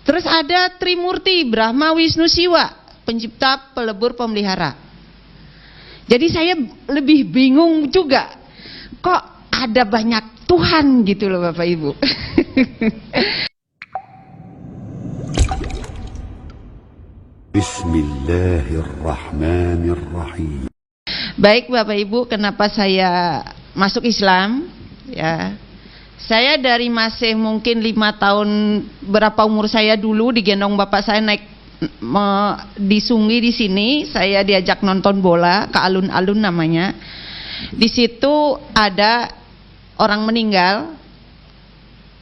Terus ada Trimurti, Brahma, Wisnu, Siwa, pencipta, pelebur, pemelihara. Jadi saya lebih bingung juga, kok ada banyak Tuhan gitu loh Bapak Ibu. Bismillahirrahmanirrahim. Baik Bapak Ibu, kenapa saya masuk Islam? Ya, saya dari masih mungkin 5 tahun, berapa umur saya dulu, digendong bapak saya naik di Sungi di sini. Saya diajak nonton bola ke alun-alun namanya. Di situ ada orang meninggal.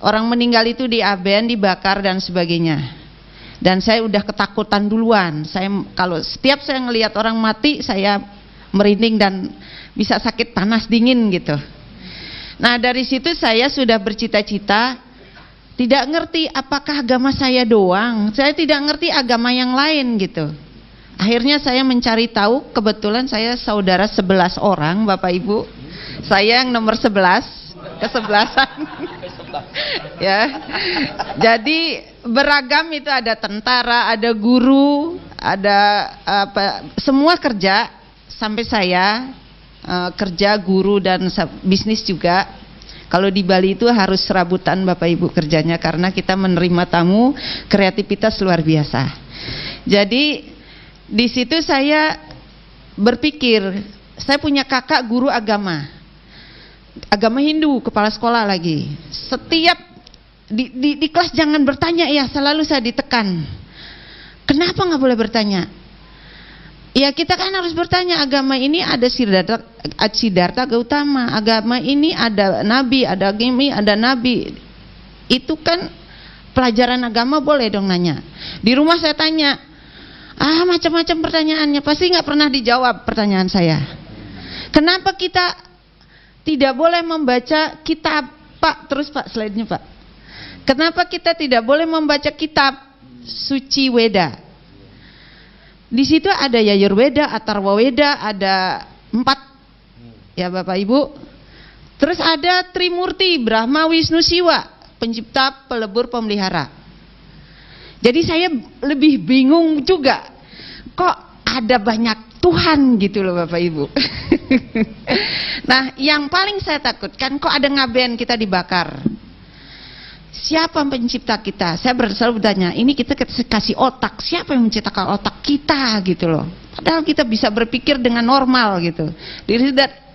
Orang meninggal itu diaben, dibakar dan sebagainya. Dan saya udah ketakutan duluan. Saya kalau setiap saya ngelihat orang mati, saya merinding dan bisa sakit panas dingin gitu. Nah dari situ saya sudah bercita-cita, tidak ngerti apakah agama saya doang. Saya tidak ngerti agama yang lain gitu. Akhirnya saya mencari tahu, kebetulan saya saudara 11 orang Bapak Ibu. Saya yang nomor 11, kesebelasan. Ya. Jadi beragam itu, ada tentara, ada guru, ada apa, semua kerja. Sampai saya kerja, guru dan bisnis juga. Kalau di Bali itu harus serabutan Bapak Ibu kerjanya, karena kita menerima tamu, kreativitas luar biasa. Jadi di situ saya berpikir, saya punya kakak guru agama Hindu, kepala sekolah lagi. Setiap di kelas jangan bertanya ya, selalu saya ditekan. Kenapa nggak boleh bertanya? Ya kita kan harus bertanya, agama ini ada Siddhartha Gautama, agama ini ada nabi, ada gimi, ada nabi. Itu kan pelajaran agama, boleh dong nanya. Di rumah saya tanya, macam-macam pertanyaannya, pasti nggak pernah dijawab pertanyaan saya. Kenapa kita tidak boleh membaca kitab, Pak? Terus Pak, slide-nya Pak. Kenapa kita tidak boleh membaca kitab suci Weda? Di situ ada Yajurweda, Atharwaweda, ada 4 ya Bapak Ibu. Terus ada Trimurti, Brahma, Wisnu, Siwa, pencipta, pelebur, pemelihara. Jadi saya lebih bingung juga, kok ada banyak Tuhan gitu loh Bapak Ibu. Nah yang paling saya takutkan, kok ada ngaben kita dibakar. Siapa pencipta kita? Saya selalu bertanya, ini kita kasih otak, siapa yang menciptakan otak kita gitu loh. Padahal kita bisa berpikir dengan normal gitu.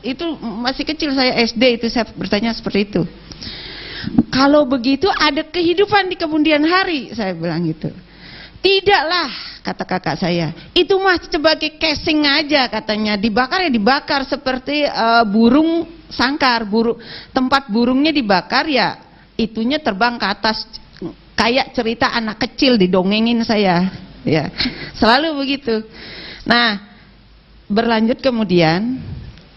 Itu masih kecil, saya SD itu saya bertanya seperti itu. Kalau begitu ada kehidupan di kemudian hari, saya bilang gitu. Tidaklah, kata kakak saya, itu mah sebagai casing aja katanya, dibakar ya dibakar seperti burung sangkar, tempat burungnya dibakar ya itunya terbang ke atas, kayak cerita anak kecil didongengin saya, ya selalu begitu. Nah berlanjut kemudian,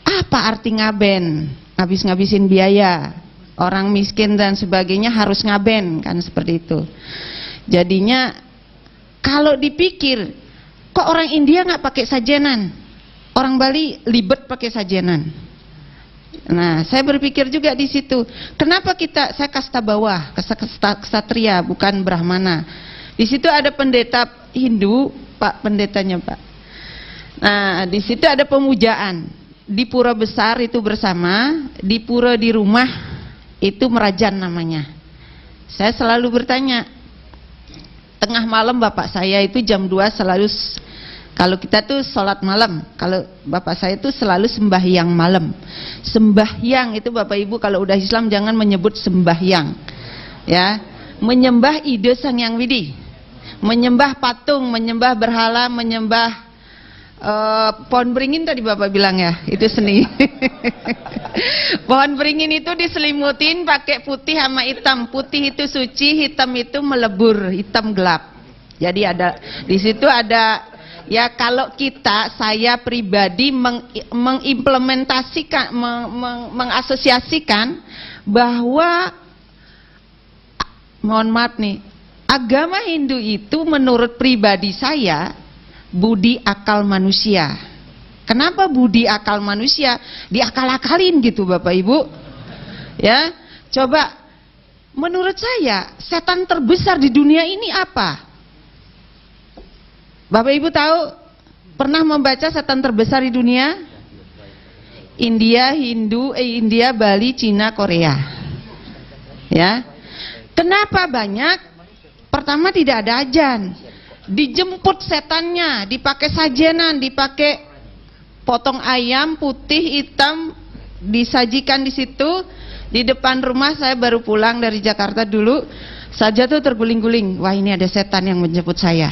apa arti ngaben? Ngabisin biaya, orang miskin dan sebagainya harus ngaben kan, seperti itu. Jadinya kalau dipikir, kok orang India nggak pakai sajenan, orang Bali libet pakai sajenan. Nah, saya berpikir juga di situ. Kenapa saya kasta bawah, ksatria, bukan brahmana. Di situ ada pendeta Hindu, Pak, pendetanya Pak. Nah, di situ ada pemujaan. Di pura besar itu bersama, di pura di rumah itu merajan namanya. Saya selalu bertanya, tengah malam bapak saya itu jam 2 selalu, kalau kita tuh sholat malam, kalau bapak saya tuh selalu sembahyang malam. Sembahyang itu Bapak Ibu kalau udah Islam jangan menyebut sembahyang, ya, menyembah ide Sang Yang Widi, menyembah patung, menyembah berhala, menyembah pohon beringin tadi Bapak bilang ya, itu seni. Pohon beringin itu diselimutin pakai putih sama hitam. Putih itu suci, hitam itu melebur, hitam gelap. Jadi ada di situ ada. Ya kalau saya pribadi mengimplementasikan, mengasosiasikan bahwa, mohon maaf nih, agama Hindu itu menurut pribadi saya budi akal manusia. Kenapa budi akal manusia? Diakal-akalin gitu Bapak Ibu. Ya, coba menurut saya setan terbesar di dunia ini apa? Bapak Ibu tahu, pernah membaca setan terbesar di dunia? India, India, Bali, Cina, Korea. Ya. Kenapa banyak? Pertama, tidak ada ajan. Dijemput setannya, dipakai sajenan, dipakai potong ayam putih, hitam, disajikan di situ. Di depan rumah saya baru pulang dari Jakarta dulu, saja tuh terguling-guling. Wah, ini ada setan yang menjemput saya.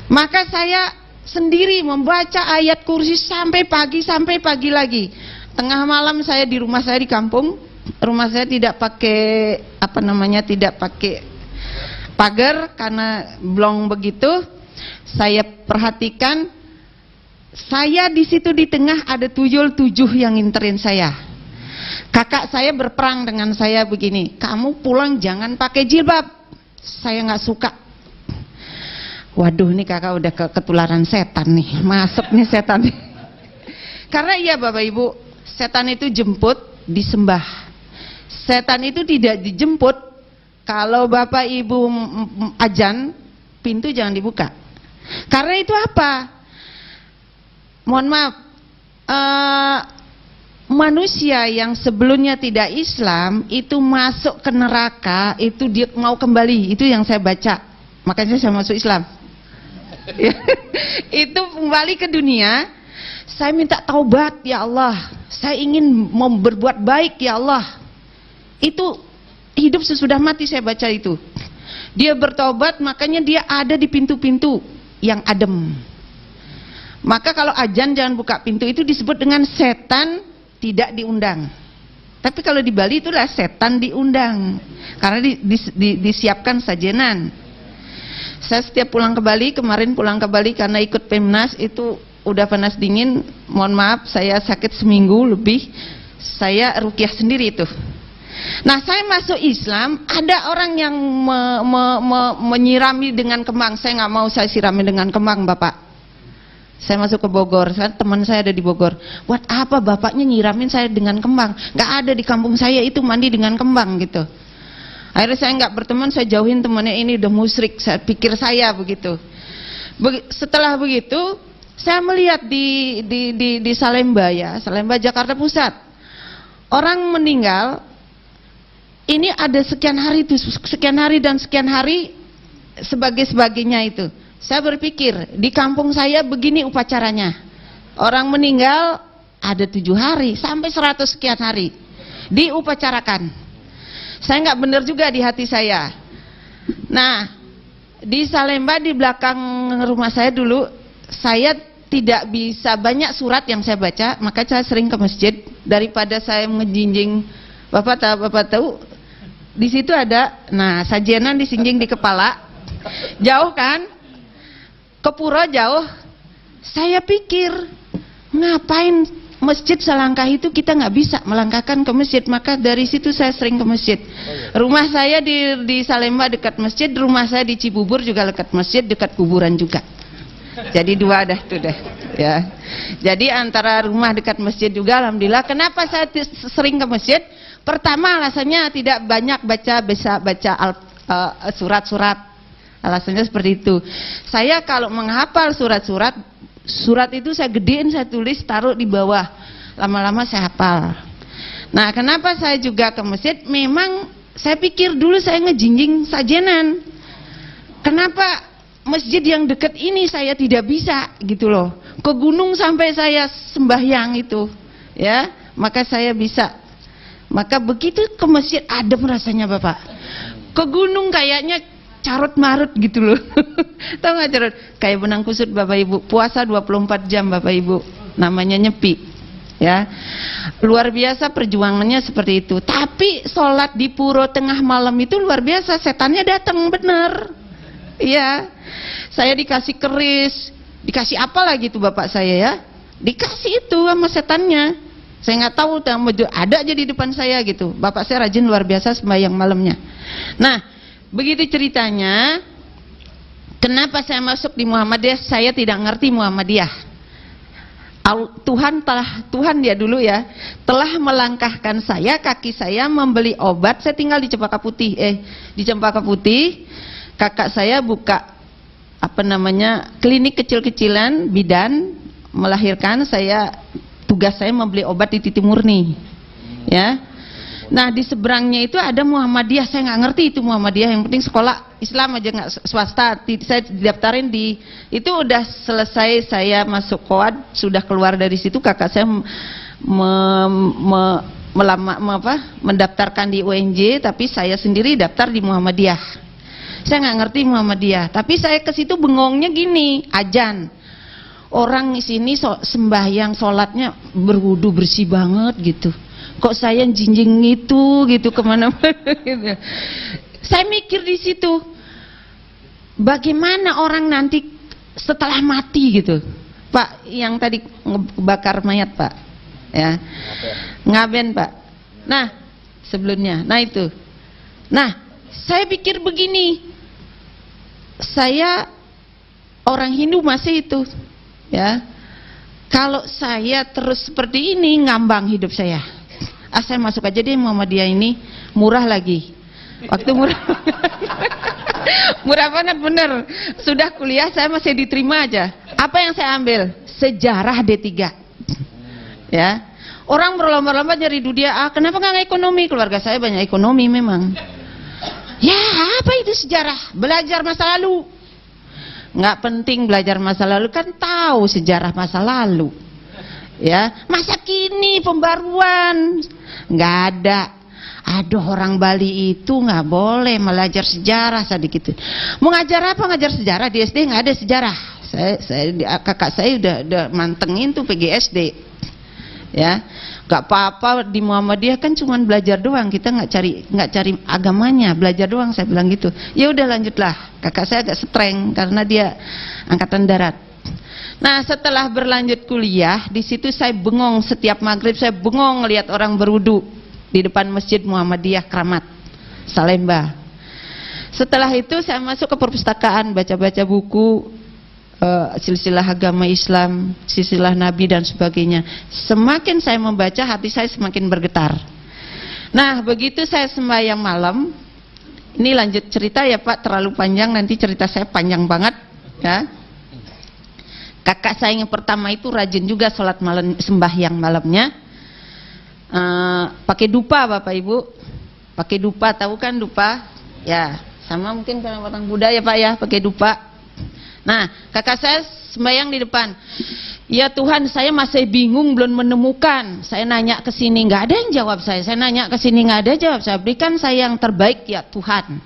Maka saya sendiri membaca ayat kursi sampai pagi lagi. Tengah malam saya di rumah saya di kampung. Rumah saya tidak pakai tidak pakai pagar karena blong begitu. Saya perhatikan, saya di situ di tengah ada tuyul 7 yang nginterin saya. Kakak saya berperang dengan saya begini, kamu pulang jangan pakai jilbab. Saya nggak suka. Waduh, nih kakak udah ketularan setan nih, masuk nih setan. Karena iya Bapak Ibu, setan itu jemput, disembah. Setan itu tidak dijemput. Kalau Bapak Ibu ajan, pintu jangan dibuka. Karena itu apa? Mohon maaf, manusia yang sebelumnya tidak Islam itu masuk ke neraka, itu dia mau kembali. Itu yang saya baca, makanya saya masuk Islam. Itu kembali ke dunia. Saya minta taubat ya Allah, saya ingin mau berbuat baik ya Allah. Itu hidup sesudah mati, saya baca itu. Dia bertobat, makanya dia ada di pintu-pintu yang adem. Maka kalau ajan jangan buka pintu, itu disebut dengan setan tidak diundang. Tapi kalau di Bali itulah setan diundang, karena disiapkan sajenan. Saya setiap pulang ke Bali, kemarin pulang ke Bali karena ikut Pemnas, itu udah panas dingin, mohon maaf saya sakit seminggu lebih, saya rukyah sendiri itu. Nah, saya masuk Islam, ada orang yang menyirami dengan kembang. Saya nggak mau saya sirami dengan kembang, Bapak. Saya masuk ke Bogor, teman saya ada di Bogor. Buat apa bapaknya nyiramin saya dengan kembang? Nggak ada di kampung saya itu mandi dengan kembang gitu. Akhirnya saya nggak berteman, saya jauhin temannya, ini udah musyrik, saya pikir saya begitu. Setelah begitu, saya melihat di Salemba ya, Salemba Jakarta Pusat, orang meninggal. Ini ada sekian hari dan sekian hari sebagainya itu. Saya berpikir di kampung saya begini upacaranya. Orang meninggal ada 7 hari sampai 100 sekian hari diupacarakan. Saya nggak benar juga di hati saya. Nah, di Salemba di belakang rumah saya dulu, saya tidak bisa banyak surat yang saya baca, maka saya sering ke masjid daripada saya ngejinjing. Bapak tahu di situ ada, nah sajenan disinjing di kepala, jauh kan, ke pura jauh. Saya pikir ngapain masjid selangkah itu, kita nggak bisa melangkahkan ke masjid, maka dari situ saya sering ke masjid. Rumah saya di Salemba dekat masjid, rumah saya di Cibubur juga dekat masjid, dekat kuburan juga. Jadi 2 dah tuh dah ya. Jadi antara rumah dekat masjid juga, alhamdulillah. Kenapa saya sering ke masjid? Pertama alasannya tidak banyak bisa baca surat-surat. Alasannya seperti itu. Saya kalau menghafal surat itu saya gedein, saya tulis, taruh di bawah. Lama-lama saya hafal. Nah, kenapa saya juga ke masjid? Memang saya pikir dulu saya ngejinjing sajenan. Kenapa masjid yang dekat ini saya tidak bisa gitu loh. Ke gunung sampai saya sembahyang itu, ya. Maka saya bisa. Maka begitu ke masjid adem rasanya, Bapak. Ke gunung kayaknya carut marut gitu loh. Tahu nggak carut? Kayak benang kusut, Bapak Ibu. Puasa 24 jam, Bapak Ibu. Namanya nyepi. Ya. Luar biasa perjuangannya seperti itu. Tapi sholat di puro tengah malam itu luar biasa, setannya datang bener. Iya. Saya dikasih keris, dikasih apa lagi tuh Bapak saya ya? Dikasih itu sama setannya. Saya nggak tahu, ada aja di depan saya gitu. Bapak saya rajin luar biasa sembahyang malamnya. Nah, begitu ceritanya. Kenapa saya masuk di Muhammadiyah? Saya tidak ngerti Muhammadiyah. Tuhan dia dulu ya telah melangkahkan saya, kaki saya membeli obat. Saya tinggal di Cempaka Putih, di Cempaka Putih. Kakak saya buka klinik kecil-kecilan, bidan, melahirkan. Tugas saya membeli obat di Titi Murni, ya. Nah di seberangnya itu ada Muhammadiyah. Saya nggak ngerti itu Muhammadiyah, yang penting sekolah Islam aja, nggak swasta. Saya didaftarin di itu. Udah selesai saya masuk koad, sudah keluar dari situ, kakak saya mendaftarkan di UNJ, tapi saya sendiri daftar di Muhammadiyah. Saya nggak ngerti Muhammadiyah, tapi saya ke situ bengongnya gini, azan. Orang di sini sembahyang, sholatnya berwudu bersih banget gitu. Kok saya jinjing gitu kemana-mana gitu. Saya mikir di situ, bagaimana orang nanti setelah mati gitu, Pak, yang tadi bakar mayat Pak, ya, ngaben Pak. Nah sebelumnya, nah itu, nah saya pikir begini, saya orang Hindu masih itu, ya, kalau saya terus seperti ini ngambang hidup saya. Saya masuk aja deh Muhammadiyah ini, murah lagi. Waktu murah murah banget bener. Sudah kuliah saya masih diterima aja. Apa yang saya ambil? Sejarah D3, ya. Orang berlomba-lomba nyari dunia. Kenapa nggak ekonomi? Keluarga saya banyak ekonomi memang. Ya apa itu sejarah? Belajar masa lalu. Nggak penting belajar masa lalu, kan tahu sejarah masa lalu, ya. Masa kini pembaruan nggak ada. Aduh, orang Bali itu nggak boleh belajar sejarah sedikit. Mau ngajar apa? Ngajar sejarah di SD nggak ada sejarah. Kakak saya udah mantengin tuh PGSD, ya. Nggak apa-apa di Muhammadiyah kan cuman belajar doang, kita nggak cari agamanya, belajar doang, saya bilang gitu. Ya udah lanjutlah. Kakak saya agak streng karena dia angkatan darat. Nah setelah berlanjut kuliah di situ saya bengong, setiap maghrib saya bengong ngelihat orang berwudu di depan Masjid Muhammadiyah Kramat Salemba. Setelah itu saya masuk ke perpustakaan, baca-baca buku silsilah agama Islam, silsilah Nabi dan sebagainya. Semakin saya membaca, hati saya semakin bergetar. Nah begitu saya sembahyang malam, ini lanjut cerita ya Pak, terlalu panjang, nanti cerita saya panjang banget, ya. Kakak saya yang pertama itu rajin juga sholat malam, sembahyang malamnya, pakai dupa Bapak Ibu, pakai dupa, tahu kan dupa? Ya, sama mungkin orang Buddha ya Pak ya, pakai dupa. Nah, kakak saya sembahyang di depan. Ya Tuhan, saya masih bingung, belum menemukan. Saya nanya ke sini, nggak ada yang jawab saya. Saya nanya ke sini, nggak ada jawab saya. Berikan saya yang terbaik ya Tuhan.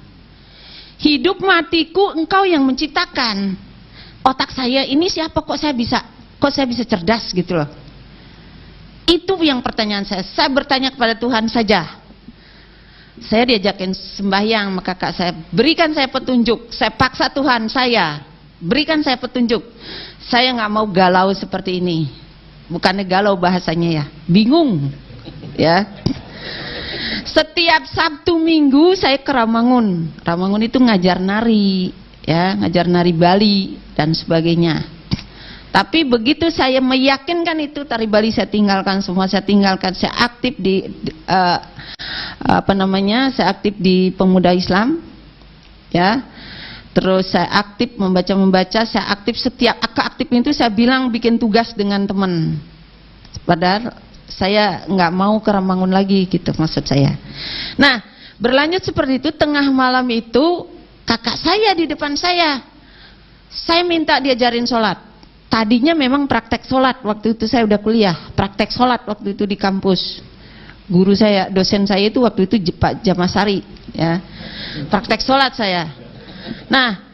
Hidup matiku Engkau yang menciptakan. Otak saya ini siapa, kok saya bisa cerdas gitu loh. Itu yang pertanyaan saya. Saya bertanya kepada Tuhan saja. Saya diajakin sembahyang, maka kakak saya berikan saya petunjuk. Saya paksa Tuhan saya, berikan saya petunjuk. Saya nggak mau galau seperti ini. Bukannya galau bahasanya ya, bingung, ya. Setiap Sabtu Minggu saya ke Ramangun. Ramangun itu ngajar nari, ya, ngajar nari Bali dan sebagainya. Tapi begitu saya meyakinkan itu, tari Bali saya tinggalkan semua, saya tinggalkan. Saya aktif di saya aktif di Pemuda Islam, ya. Terus saya aktif membaca, saya aktif setiap keaktifan itu saya bilang bikin tugas dengan teman. Padahal saya nggak mau ke Ramangun lagi gitu maksud saya. Nah, berlanjut seperti itu, tengah malam itu kakak saya di depan saya minta diajarin sholat. Tadinya memang praktek sholat, waktu itu saya udah kuliah, praktek sholat waktu itu di kampus. Guru saya, dosen saya itu waktu itu Pak Jamasari, ya, praktek sholat saya. Nah,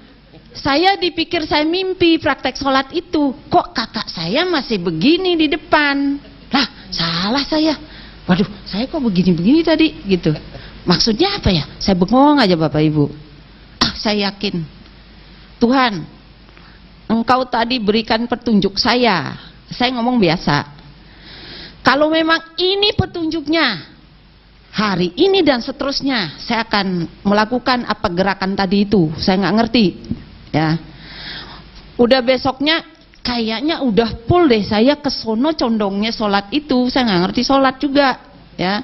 saya dipikir saya mimpi praktek sholat itu, kok kakak saya masih begini di depan. Lah, salah saya. Waduh, saya kok begini-begini tadi gitu. Maksudnya apa ya? Saya bengong aja Bapak Ibu. Saya yakin Tuhan, Engkau tadi berikan petunjuk saya. Saya ngomong biasa. Kalau memang ini petunjuknya, hari ini dan seterusnya saya akan melakukan apa gerakan tadi itu. Saya nggak ngerti, ya. Udah besoknya kayaknya udah full deh, saya kesono condongnya sholat itu, saya nggak ngerti sholat juga ya.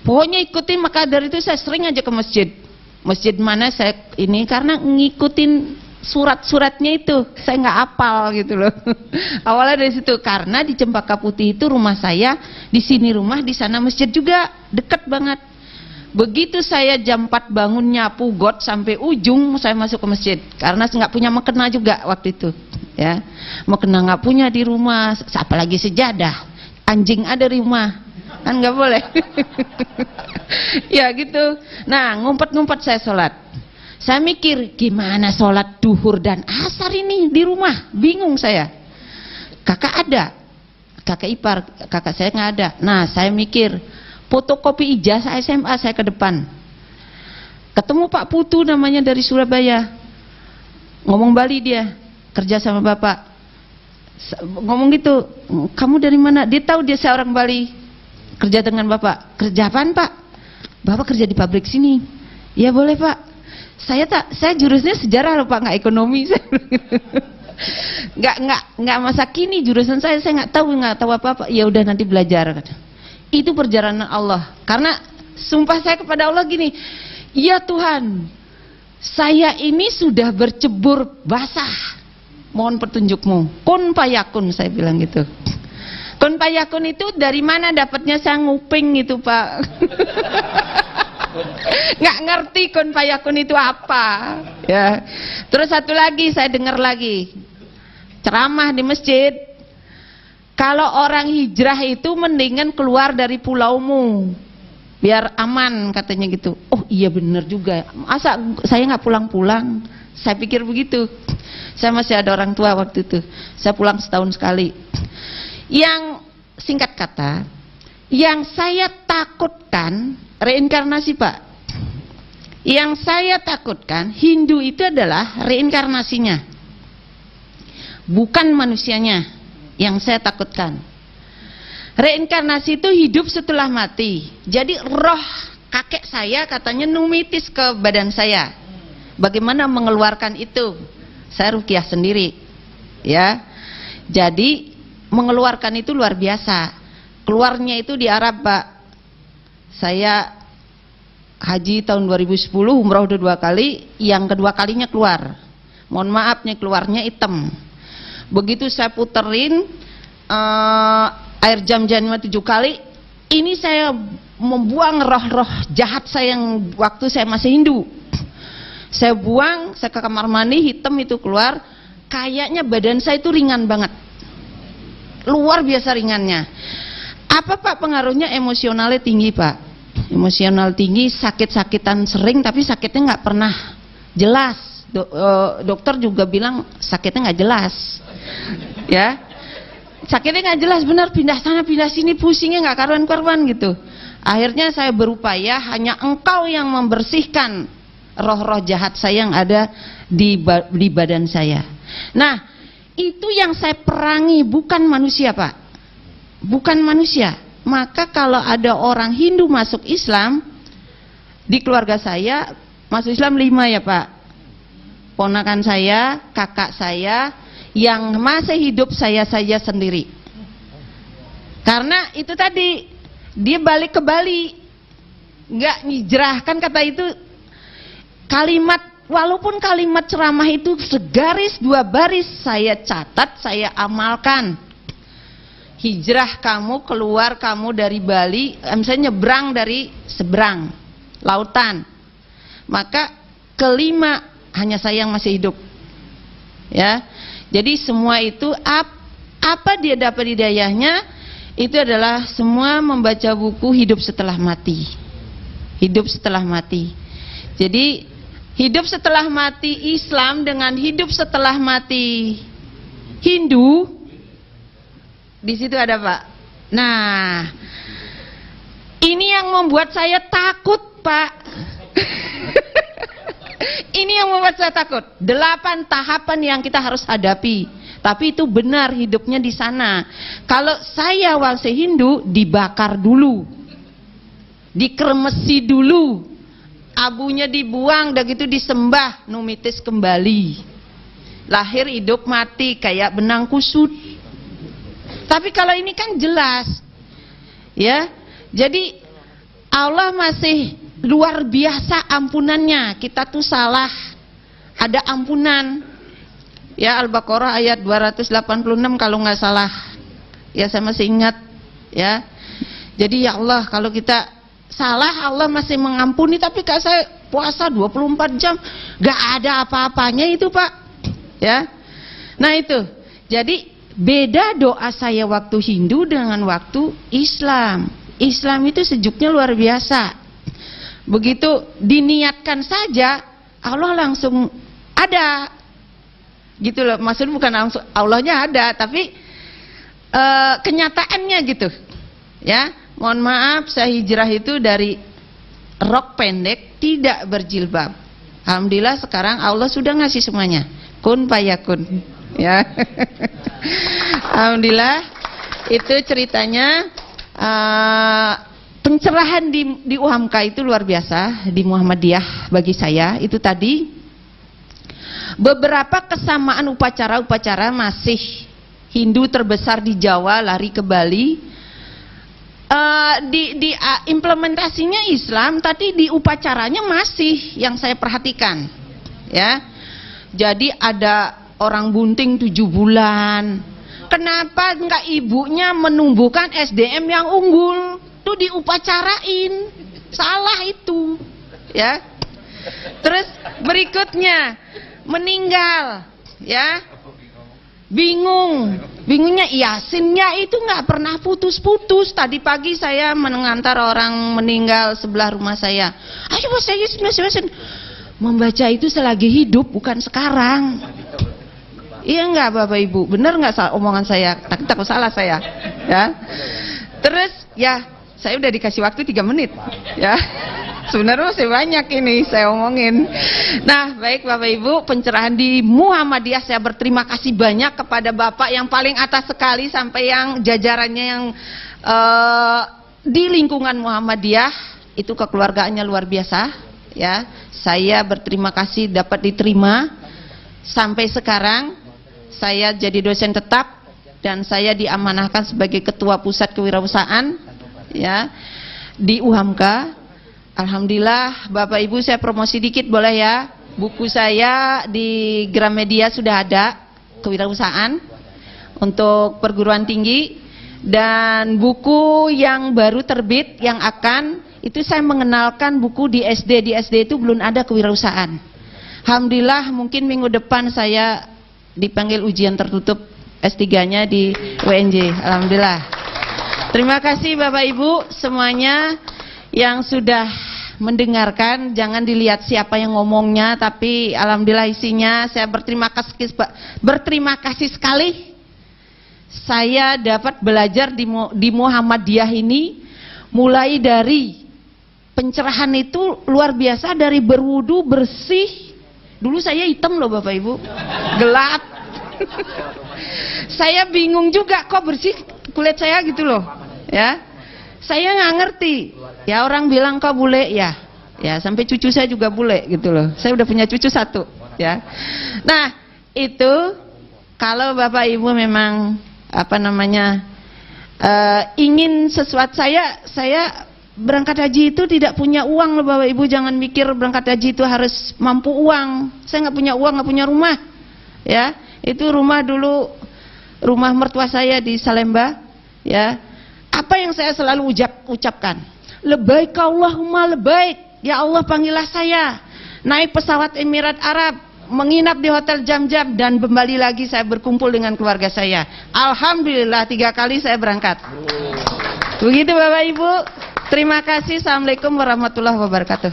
Pokoknya ikutin, maka dari itu saya sering aja ke masjid. Masjid mana saya ini, karena ngikutin surat-suratnya itu, saya nggak hafal gitu loh. Awalnya dari situ, karena di Cempaka Putih itu rumah saya, di sini rumah, di sana masjid juga, deket banget. Begitu saya jam 4 bangun nyapu got sampai ujung, saya masuk ke masjid, karena nggak punya mukena juga waktu itu ya. Mukena nggak punya di rumah, apalagi sejadah, anjing ada di rumah kan nggak boleh. Ya gitu. Nah, ngumpet-ngumpet saya sholat. Saya mikir, gimana sholat duhur dan asar ini di rumah, bingung saya. Kakak ada, kakak ipar, kakak saya nggak ada. Nah, saya mikir, fotokopi ijazah SMA saya ke depan. Ketemu Pak Putu namanya dari Surabaya. Ngomong Bali dia, kerja sama Bapak. Ngomong gitu, kamu dari mana? Dia tahu dia saya orang Bali, kerja dengan Bapak. Kerja apaan Pak? Bapak kerja di pabrik sini. Ya boleh Pak. Saya jurusnya sejarah loh Pak, nggak ekonomi. nggak masa kini jurusan saya nggak tahu apa-apa. Ya udah nanti belajar. Itu perjalanan Allah. Karena sumpah saya kepada Allah gini, ya Tuhan, saya ini sudah bercebur basah, mohon petunjukmu. Kun payakun, saya bilang gitu. Kun payakun itu dari mana dapatnya, saya nguping gitu Pak. Nggak ngerti kun payakun itu apa ya. Terus satu lagi saya dengar lagi ceramah di masjid, kalau orang hijrah itu mendingan keluar dari pulaumu biar aman, katanya gitu. Oh iya bener juga, masa saya nggak pulang-pulang. Saya pikir begitu. Saya masih ada orang tua waktu itu, saya pulang setahun sekali. Yang singkat kata, yang saya takutkan reinkarnasi Pak. Yang saya takutkan, Hindu itu adalah reinkarnasinya, bukan manusianya. Yang saya takutkan, reinkarnasi itu hidup setelah mati. Jadi roh kakek saya katanya numitis ke badan saya. Bagaimana mengeluarkan itu? Saya ruqyah sendiri ya. Jadi mengeluarkan itu luar biasa. Keluarnya itu di Arab Pak. Saya haji tahun 2010, umrah udah 2 kali, yang kedua kalinya keluar. Mohon maafnya keluarnya hitam. Begitu saya puterin air jam-jamnya 7 kali, ini saya membuang roh-roh jahat saya yang waktu saya masih Hindu. Saya buang, saya ke kamar mandi, hitam itu keluar, kayaknya badan saya itu ringan banget. Luar biasa ringannya. Apa Pak pengaruhnya? Emosionalnya tinggi Pak. Emosional tinggi, sakit-sakitan sering, tapi sakitnya nggak pernah jelas. Dokter juga bilang sakitnya nggak jelas, ya. Sakitnya nggak jelas, benar, pindah sana pindah sini, pusingnya nggak karuan-karuan gitu. Akhirnya saya berupaya, hanya Engkau yang membersihkan roh-roh jahat saya yang ada di badan saya. Nah, itu yang saya perangi, bukan manusia Pak, bukan manusia. Maka kalau ada orang Hindu masuk Islam, di keluarga saya masuk Islam 5 ya Pak. Ponakan saya, kakak saya, yang masih hidup saya saja sendiri. Karena itu tadi, dia balik ke Bali, nggak hijrah, kan kata itu kalimat, walaupun kalimat ceramah itu segaris 2 baris, saya catat, saya amalkan. Hijrah kamu, keluar kamu dari Bali, misalnya nyebrang dari seberang lautan, maka kelima hanya saya yang masih hidup ya. Jadi semua itu apa dia dapat hidayahnya, itu adalah semua membaca buku hidup setelah mati. Hidup setelah mati. Jadi hidup setelah mati Islam dengan hidup setelah mati Hindu, di situ ada Pak. Nah, ini yang membuat saya takut Pak. Ini yang membuat saya takut. 8 tahapan yang kita harus hadapi. Tapi itu benar hidupnya di sana. Kalau saya wangsa Hindu, dibakar dulu, dikremesi dulu, abunya dibuang, dan gitu disembah, numitis kembali. lahir, hidup, mati, kayak benang kusut. Tapi kalau ini kan jelas, ya. Jadi Allah masih luar biasa ampunannya. Kita tuh salah, ada ampunan. Ya, Al-Baqarah ayat 286 kalau nggak salah. Ya, saya masih ingat. Ya, jadi ya Allah, kalau kita salah Allah masih mengampuni. Tapi kalau saya puasa 24 jam, nggak ada apa-apanya itu Pak. Ya, nah itu. Jadi beda doa saya waktu Hindu dengan waktu Islam. Islam itu sejuknya luar biasa. Begitu diniatkan saja, Allah langsung ada. Gitu loh. Maksudnya bukan langsung Allahnya ada, tapi kenyataannya gitu. Ya, mohon maaf saya hijrah itu dari rok pendek, tidak berjilbab. Alhamdulillah sekarang Allah sudah ngasih semuanya. Kun payakun. Ya. Alhamdulillah itu ceritanya. Pencerahan di UHAMKA itu luar biasa di Muhammadiyah bagi saya. Itu tadi beberapa kesamaan upacara-upacara masih Hindu terbesar di Jawa lari ke Bali. Di implementasinya Islam, tapi di upacaranya masih yang saya perhatikan. Ya, jadi ada orang bunting 7 bulan. Kenapa enggak ibunya menumbuhkan SDM yang unggul? Itu diupacarain. Salah itu. Ya. Terus berikutnya meninggal, ya. Bingung. Bingungnya Yasinnya itu enggak pernah putus-putus. Tadi pagi saya mengantar orang meninggal sebelah rumah saya. Ayo baca Yasin. Membaca itu selagi hidup, bukan sekarang. Iya enggak Bapak Ibu? Benar enggak omongan saya? Takut salah saya. Ya. Terus ya, saya udah dikasih waktu 3 menit. Ya. Sebenarnya masih banyak ini saya omongin. Nah, baik Bapak Ibu, pencerahan di Muhammadiyah saya berterima kasih banyak kepada Bapak yang paling atas sekali sampai yang jajarannya yang di lingkungan Muhammadiyah itu kekeluargaannya luar biasa. Ya, saya berterima kasih dapat diterima sampai sekarang. Saya jadi dosen tetap dan saya diamanahkan sebagai ketua pusat kewirausahaan ya di UHAMKA. Alhamdulillah Bapak Ibu, saya promosi dikit boleh ya. Buku saya di Gramedia sudah ada, kewirausahaan untuk perguruan tinggi, dan buku yang baru terbit yang akan itu saya mengenalkan buku di SD. Di SD itu belum ada kewirausahaan. Alhamdulillah mungkin minggu depan saya dipanggil ujian tertutup S3-nya di UNJ. Alhamdulillah. Terima kasih Bapak Ibu semuanya yang sudah mendengarkan. Jangan dilihat siapa yang ngomongnya, tapi alhamdulillah isinya. Saya berterima kasih sekali. Saya dapat belajar di Muhammadiyah ini mulai dari pencerahan itu luar biasa, dari berwudu bersih. Dulu saya hitam loh Bapak Ibu, gelap. Saya bingung juga kok bersih kulit saya gitu loh. Ya, saya nggak ngerti. Ya orang bilang kok bule ya. Ya sampai cucu saya juga bule gitu loh. Saya udah punya cucu 1. Ya. Nah itu kalau Bapak Ibu memang ingin sesuatu, saya berangkat haji itu tidak punya uang loh Bapak Ibu. Jangan mikir berangkat haji itu harus mampu uang. Saya nggak punya uang, nggak punya rumah. Ya, itu rumah dulu rumah mertua saya di Salemba. Ya, apa yang saya selalu ucapkan? Lebaik Allahumma lebaik. Ya Allah panggillah saya. Naik pesawat Emirat Arab, menginap di hotel jam-jam, dan kembali lagi saya berkumpul dengan keluarga saya. Alhamdulillah 3 kali saya berangkat. Begitu Bapak Ibu. Terima kasih. Assalamualaikum warahmatullahi wabarakatuh.